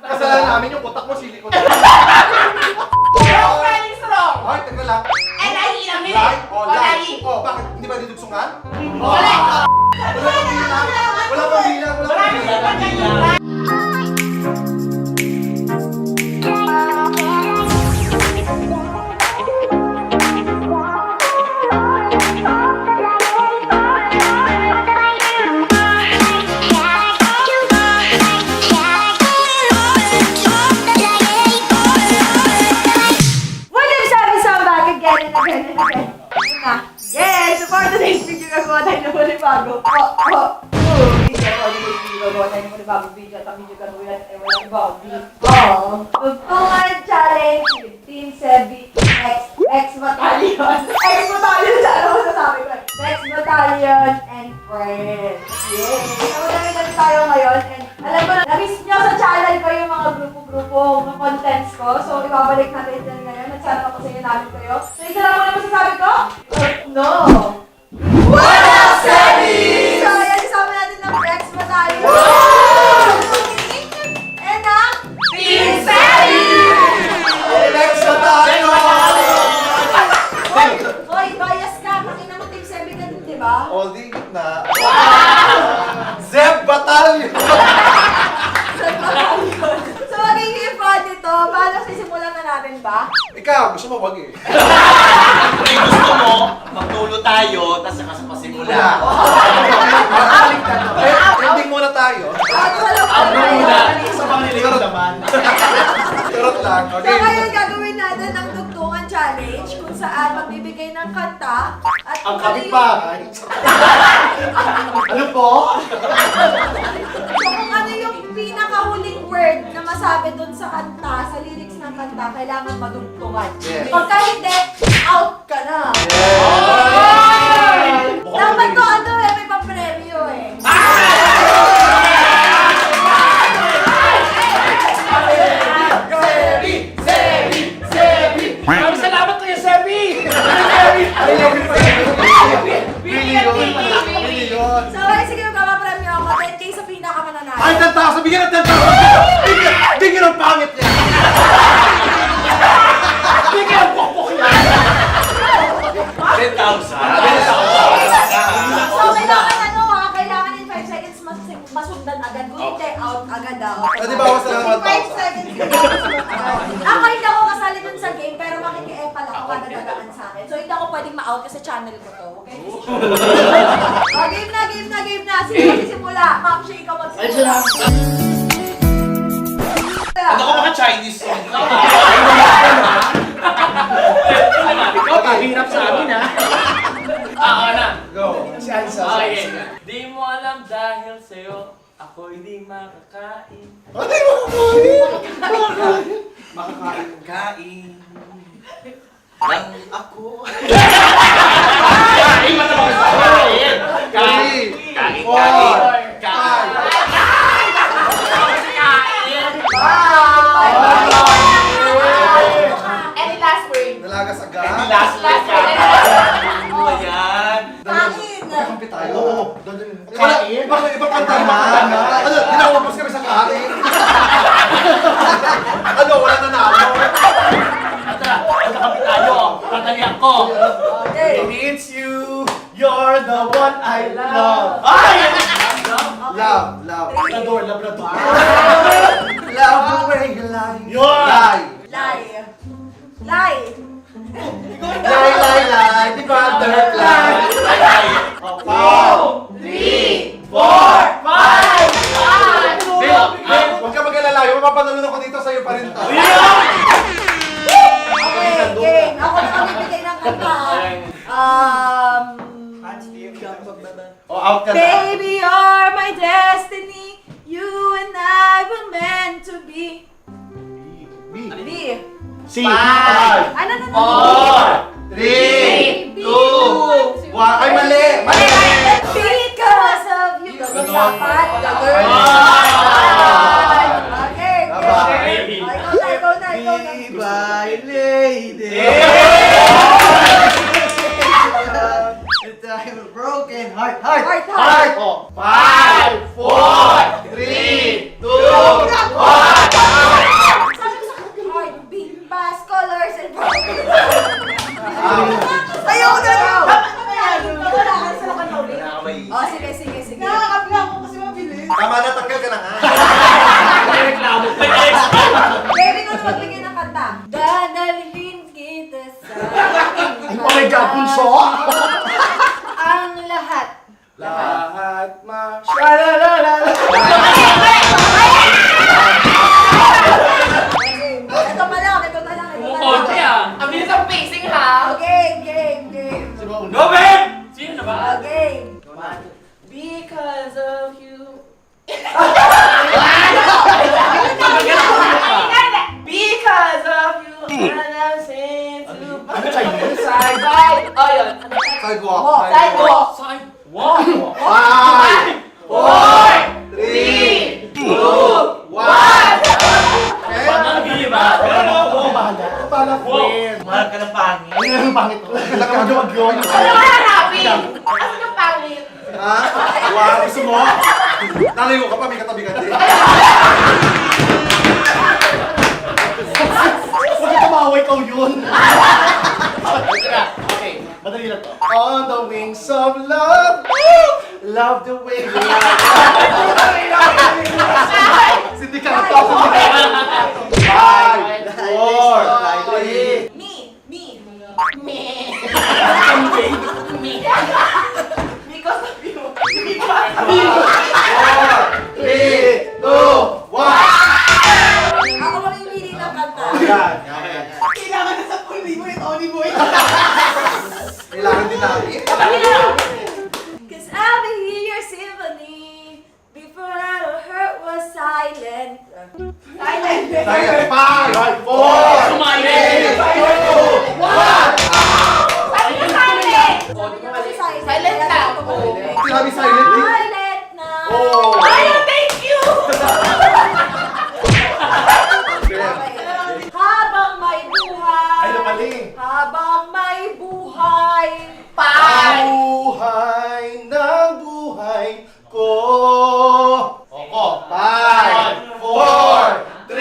Kasalanan namin yung utak mo, silikon. Wrong spelling wrong. Ay, teka lang. L-I-E lang yun. Lie? Oh, lie. L-I-E. Oh, bakit? Hindi ba didugsungan? Wala. Wala pang bilang. Wala pang bilang. Wala pang bilang. Yes! So for today's video, gagawa tayo ng manibago. Gagawa tayo ng manibagong video at ang video gagawin natin ay walang bago. Tugtungan challenge with Team Sebi X Battalion. X Battalion! Sana ko sasabi ko. X Battalion and Friends. Yay! Namadami na tayo ngayon. And alam ko, na-miss nyo sa channel ko yung mga grupo-grupo ng contents ko. So, ibabalik natin dyan ngayon. At sana mapasayo namin kayo. So, isa lang muna masasabi ko? No! What up, Sebi? So, ayan, isama natin ng X Battalion. And ang Team Sebi! Next na tayo! Hoy, bias ka. Pakina mo Team Sebi ka din, di ba? O, di na. Zeb Battalion! So, magiging fun ito. Paano sisimulan na natin ba? Ikaw, gusto mo wag eh. Kung gusto mo, magtulo tayo, tapos saka sa pasimula. Ending muna tayo. Sa panglilig naman. Charot lang. So, Okay. ngayon gagawin natin ang tugtungan challenge kung saan magbibigay ng kanta at Ang kung ano yung- kapitbahay. Ano po? So, kung ano yung pinakahuling word na masabi dun sa kanta, sa lyrics ng kanta, kailangan madugtungan. Yes. Pagka hindi, out ka na. Yes. Dapat to ano eh, may papremyo eh. Sebi! Sebi! Sebi! Maraming salamat Kuya Sebi! Million! So, ay, sige, magpapapremyo ako. 10K sa pinakamananalo. Ay, 10,000! Bigyan ng 10,000! Bigyan ng pangit niya! Bigyan ang pokpok yan! 10,000! So, kailangan ano ha, kailangan in 5 seconds masundan agad. Kung hindi, out agad ako. Pwede bawas na lang 5 seconds ako hindi ako kasali dun sa game, pero makiki-epal ako kada dagaan sa akin. So, hindi ako pwedeng ma-out kasi channel ko to. Okay? Oh, game na! Sino magsisimula? Ma'am, siya ikaw magsisimula. Ano ko mga Chinese song? Ikaw, kahirap sa amin ha? Na. Go! Si Ansa. Okay. Di mo alam dahil sa'yo, ako hindi makakain. Ano yung makakain? Makakain. Lang ako. Kain ba naman sa kain? Kain. Kain. Any last word? Nalagas agad. Last Last ka. word. Ano ba yan? Kain! Kampi tayo. Kain? Bakit ibang kanta naman? Ano, dinakupos kami sa kain. Ano, wala na nalo. Tara, magkakapit tayo. Tatalihan ko. Okay. It's you, you're the one I love. Ay! Love. Labrador, Labrador. Love the way you lie. Yun! Lie. Lie. Lie. The butterfly. Ay! 4, 3, 4, 5, 6, Huwag ka mag-alala. Yung mapapanalo ko dito sa'yo pa rin to. Okay, game. Ako na magbibigay ng kanta. O, out ka na. Baby, you're my destiny. You and I were meant to be. B. C, Ano? 4, 3, 2, 1. Ay, mali. Because of you. Ganun dapat. Ganun. Okay. Bye-bye. Ikaw na. Bye, lady. I'm a broken heart. Heart. Oh. 5, 4, 3, 2, 1. Sidewalk. Sidewalk. Sidewalk. 5, 4, 3, 2, 1. Pananggi ba? Bahala ko. Mahal ka ng pangit. Ay, ang pangit ko. Kailangan mo mag-yun. Ano ka hanapin? Ano yung pangit? Ha? Wow, gusto mo? Nalayo ka pa, may katabi ka din. Huwag ka tumaway ikaw yun. Okay, madali lang to. On the wings of love, love the way you are. Hindi ka na to. 5, 4, 3. Me. Me. Because of you. 4, 3, 2, 1. Ako mamimili ng kanta. Ayan. Kailangan na sa pulmi mo yung Tony Boy. Kailangan din natin. Cause I'll be your symphony. Before our heart was silent. Silent. 5, 4, Sumayin! 3, 2, 1. Sabi niyo silent. Kasi Silent lang. Sinabi silent. Silent na. Oh. Ay, thank you. Habang may buhay. Ay, napaling. Habang may buhay. Buhay ng buhay ko. Oko. 5, 4, 3, 2,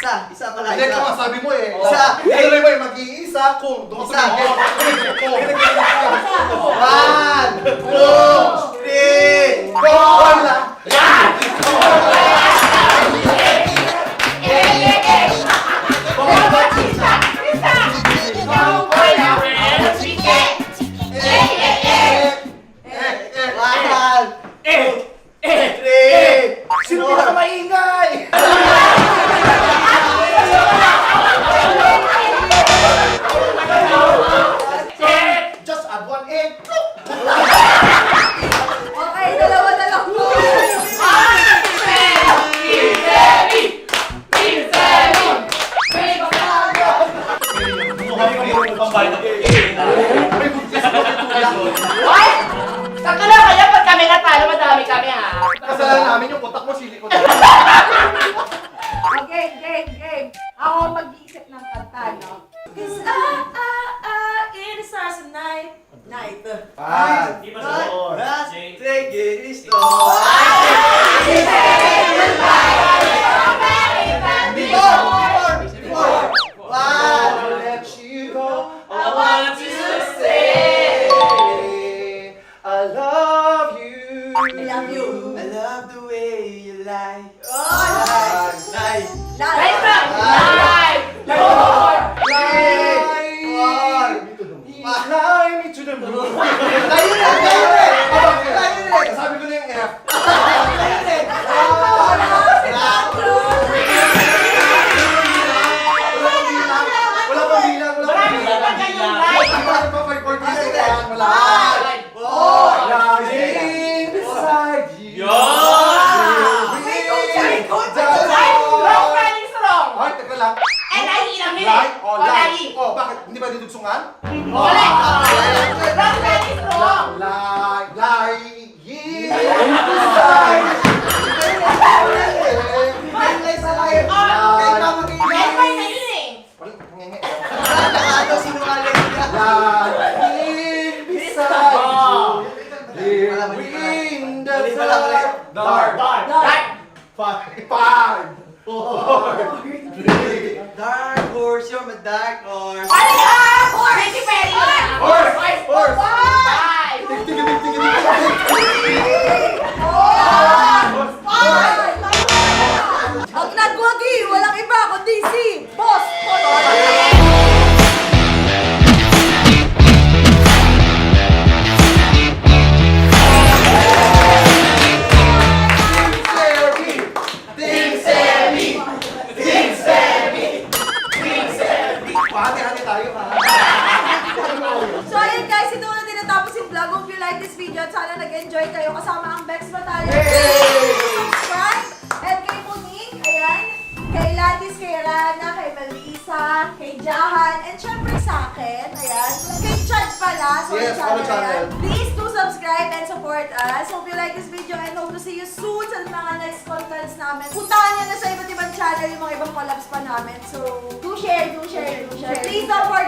1. Isa pala, Hindi ka sabi mo eh. Isa. Tuloy mo eh, mag-iisa kung. Doon ka tumigil. One, two, three, four. Sino ka maingay? Just add 1 egg. Okay, dalawa na lang po. May buntis mo ito lang. Ay! Sakto lang kaya pag kami natalo, madami kami ha. Kasalanan namin yung utak mo, sili ko na. Okay, game. Ako mag-iisip ng kanta, no? Cause in the stars of night. Night. Di ba sa doon? Take it slow. Before. I'll let you go. I want to stay. I love you. I love you. I love the way you lie. Light. Right back! Live! Lord! Fly me to the moon. Layo rin! Sabi ko na yung F. Wala pang bilang. Marami sa mga yung live! Wala pa 5-4-3. Wala. Lying beside you. Wrong spelling wrong! Ay, teka lang. N-I-E lang nila. Lie or lie? N-I-E. Oh, bakit? Hindi ba didugsungan? Correct! Wrong spelling wrong! Lying beside you. N-Y na yun eh. Lying beside you. Here in the dark. Right! 5, 4, 3. Dark horse, you're my dark horse. Ano ka? Katy Perry na. Horse! Horse! Five! Ang nagwagi, walang iba kundi si Boss Polo. Hati-hati tayo ha. So ayun guys, ito na tinatapos yung vlog. Hope you like this video at sana nag-enjoy kayo kasama ang Bex Battalion. Subscribe and kay Monique. Joanna, kay Melissa, kay Jahan, and syempre sa akin. Ayan. Kay Chad pala. So, Yes, follow channel. Please do subscribe and support us. Hope you like this video and hope to see you soon sa mga next contents namin. Puntahan nyo na sa iba't ibang channel yung mga ibang collabs pa namin. So, do share. Please don't forget